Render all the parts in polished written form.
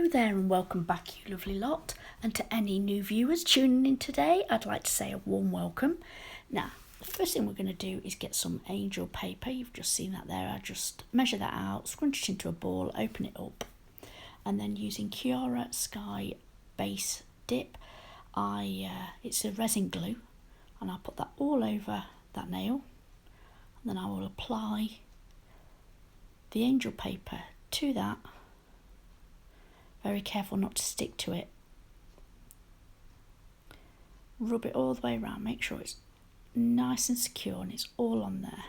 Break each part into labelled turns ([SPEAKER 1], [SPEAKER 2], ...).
[SPEAKER 1] Hello there and welcome back, you lovely lot, and to any new viewers tuning in today, I'd like to say a warm welcome. Now, the first thing we're going to do is get some angel paper. You've just seen that there. I just measure that out, scrunch it into a ball, open it up, and then using Kiara Sky Base Dip, it's a resin glue, and I'll put that all over that nail, and then I will apply the angel paper to that. Very careful not to stick to it. Rub it all the way around, make sure it's nice and secure and it's all on there.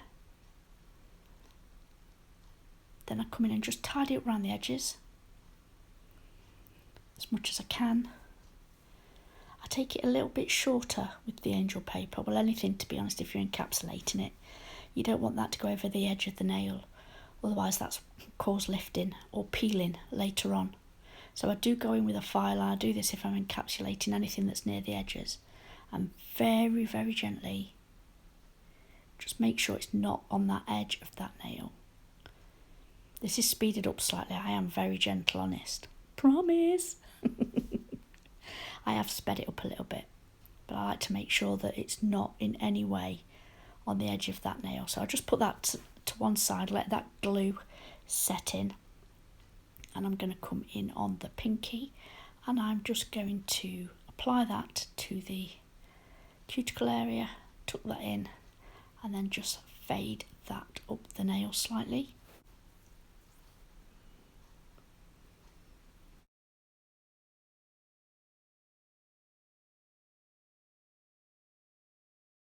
[SPEAKER 1] Then I come in and just tidy it around the edges as much as I can. I take it a little bit shorter with the angel paper, well, anything, to be honest, if you're encapsulating it. You don't want that to go over the edge of the nail, otherwise that's cause lifting or peeling later on. So I do go in with a file, and I do this if I'm encapsulating anything that's near the edges. And very, very gently, just make sure it's not on that edge of that nail. This is speeded up slightly. I am very gentle, honest. Promise. I have sped it up a little bit, but I like to make sure that it's not in any way on the edge of that nail. So I just put that to one side, let that glue set in. And I'm going to come in on the pinky, and I'm just going to apply that to the cuticle area, tuck that in, and then just fade that up the nail slightly.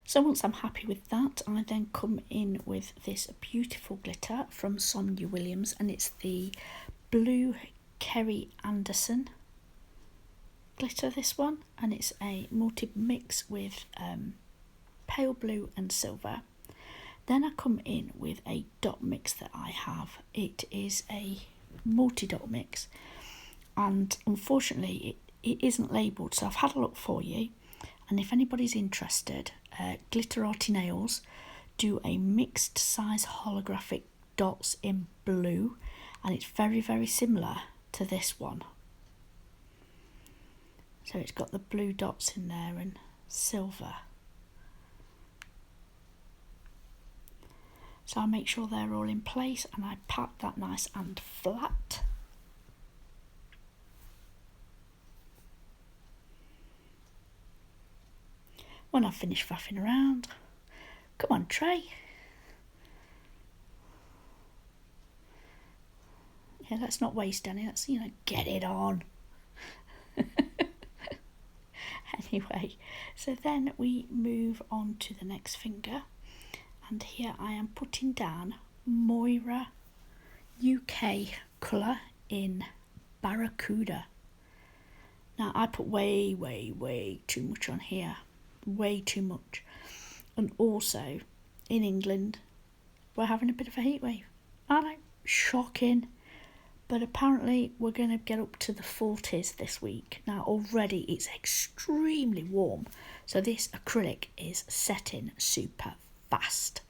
[SPEAKER 1] So once I'm happy with that, I then come in with this beautiful glitter from Sonia Williams, and it's the blue Kerry Anderson glitter, this one, and it's a multi-mix with pale blue and silver. Then I come in with a dot mix that I have. It is a multi-dot mix, and unfortunately it isn't labelled, so I've had a look for you, and if anybody's interested, Glitter Arty Nails do a mixed size holographic dots in blue, and it's very, very similar to this one. So it's got the blue dots in there and silver. So I make sure they're all in place, and I pat that nice and flat. When I've finished faffing around, come on, Trey. Yeah, let's not waste any, let's, get it on. Anyway, so then we move on to the next finger, and here I am putting down Moyra UK colour in Barracuda. Now I put way too much on here, way too much. And also, in England, we're having a bit of a heat wave. I know, shocking. But apparently we're going to get up to the 40s this week. Now already it's extremely warm, so this acrylic is setting super fast.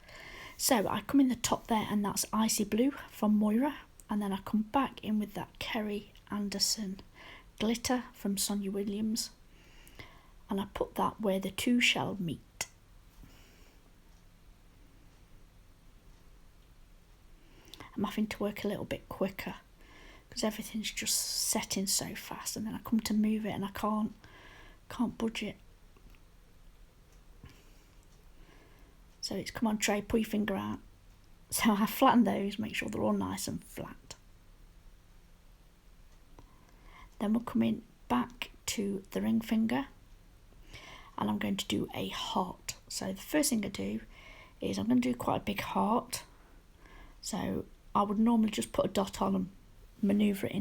[SPEAKER 1] So I come in the top there, and that's Icy Blue from Moyra, and then I come back in with that Kerry Anderson glitter from Sonia Williams, and I put that where the two shall meet. I'm having to work a little bit quicker because everything's just setting so fast, and then I come to move it and I can't budge it. So it's, come on Trey, pull your finger out. So I flatten those, make sure they're all nice and flat. Then we're coming back to the ring finger, and I'm going to do a heart. So the first thing I do is I'm going to do quite a big heart. So I would normally just put a dot on and manoeuvre it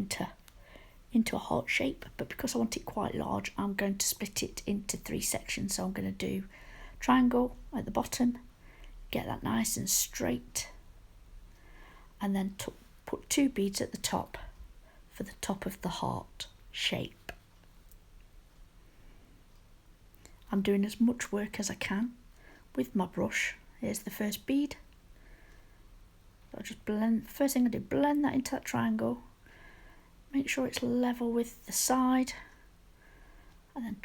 [SPEAKER 1] into a heart shape, but because I want it quite large, I'm going to split it into 3 sections. So I'm going to do triangle at the bottom, get that nice and straight, and then put 2 beads at the top for the top of the heart shape. I'm doing as much work as I can with my brush. Here's the first bead. I'll just blend, first thing I do, blend that into that triangle, make sure it's level with the side, and then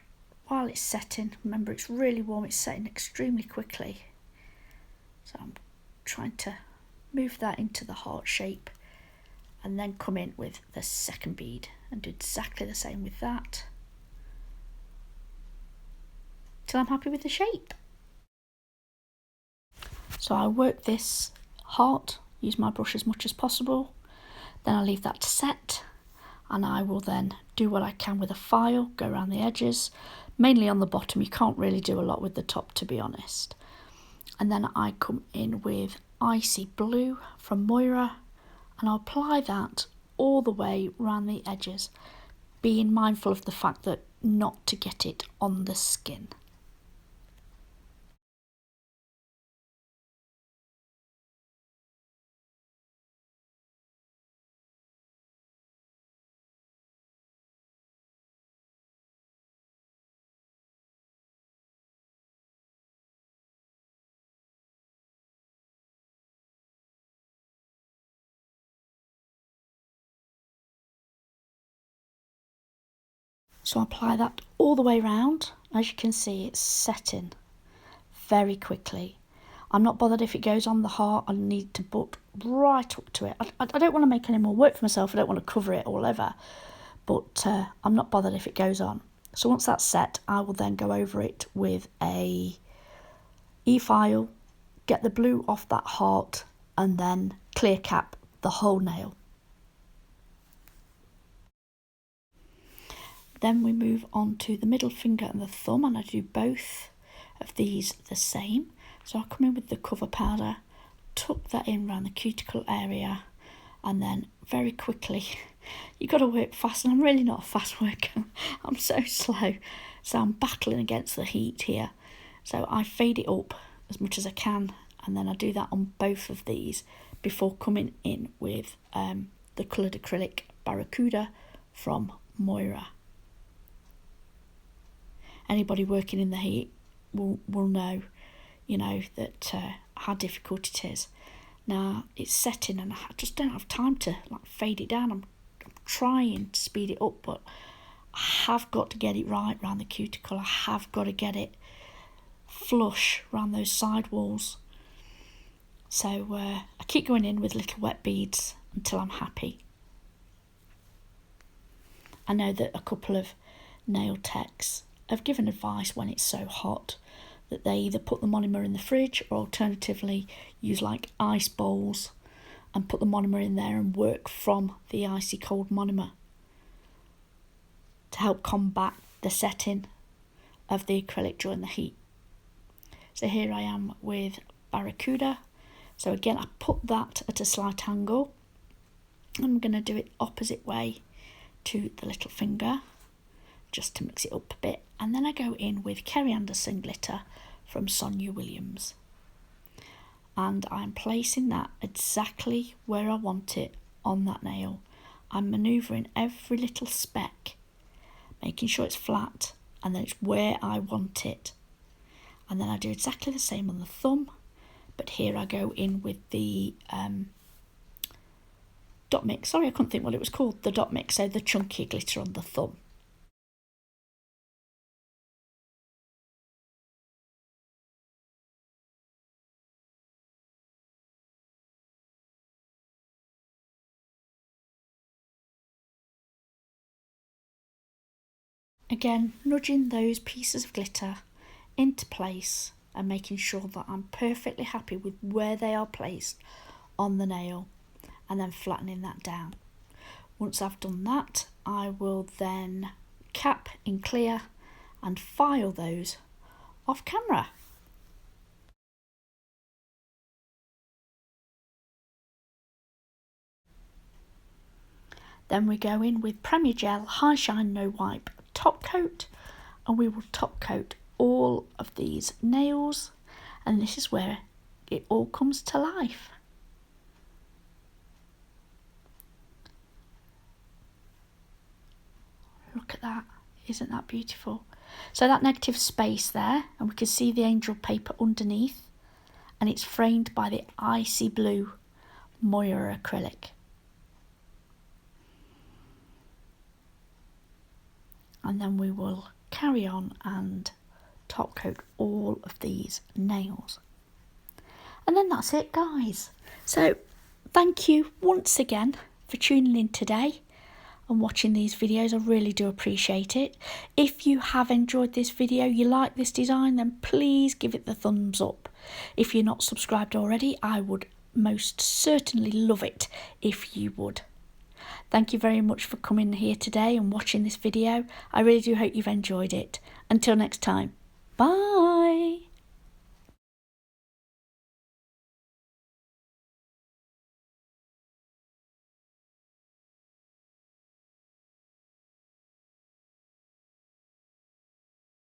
[SPEAKER 1] while it's setting, remember it's really warm, it's setting extremely quickly, so I'm trying to move that into the heart shape and then come in with the second bead and do exactly the same with that till I'm happy with the shape. So I work this heart, use my brush as much as possible, then I leave that to set, and I will then do what I can with a file, go around the edges, mainly on the bottom. You can't really do a lot with the top, to be honest. And then I come in with Icy Blue from Moyra, and I'll apply that all the way around the edges, being mindful of the fact that not to get it on the skin. So I apply that all the way around. As you can see, it's setting very quickly. I'm not bothered if it goes on the heart. I need to put right up to it. I don't want to make any more work for myself. I don't want to cover it all over, but I'm not bothered if it goes on. So once that's set, I will then go over it with a E-File, get the blue off that heart, and then clear cap the whole nail. Then we move on to the middle finger and the thumb, and I do both of these the same. So I come in with the cover powder, tuck that in around the cuticle area, and then very quickly, you've got to work fast, and I'm really not a fast worker. I'm so slow, so I'm battling against the heat here. So I fade it up as much as I can, and then I do that on both of these before coming in with the coloured acrylic Barracuda from Moyra. Anybody working in the heat will know, that how difficult it is. Now it's setting, and I just don't have time to fade it down. I'm trying to speed it up, but I have got to get it right around the cuticle. I have got to get it flush around those side walls. So I keep going in with little wet beads until I'm happy. I know that a couple of nail techs have given advice when it's so hot that they either put the monomer in the fridge or alternatively use ice bowls and put the monomer in there and work from the icy cold monomer to help combat the setting of the acrylic during the heat. So here I am with Barracuda. So again, I put that at a slight angle. I'm going to do it opposite way to the little finger, just to mix it up a bit. And then I go in with Kerry Anderson glitter from Sonia Williams. And I'm placing that exactly where I want it on that nail. I'm manoeuvring every little speck, making sure it's flat, and then it's where I want it. And then I do exactly the same on the thumb, but here I go in with the dot mix. Sorry, I couldn't think what it was called. The dot mix, so the chunky glitter on the thumb. Again, nudging those pieces of glitter into place and making sure that I'm perfectly happy with where they are placed on the nail, and then flattening that down. Once I've done that, I will then cap in clear and file those off camera. Then we go in with Premier Gel High Shine No Wipe Top Coat, and we will top coat all of these nails, and this is where it all comes to life. Look at that, isn't that beautiful? So that negative space there, and we can see the angel paper underneath, and it's framed by the icy blue Moyra acrylic. and then we will carry on and top coat all of these nails. And then that's it, guys. So thank you once again for tuning in today and watching these videos. I really do appreciate it. If you have enjoyed this video, you like this design, then please give it the thumbs up. If you're not subscribed already, I would most certainly love it if you would. Thank you very much for coming here today and watching this video. I really do hope you've enjoyed it. Until next time, bye.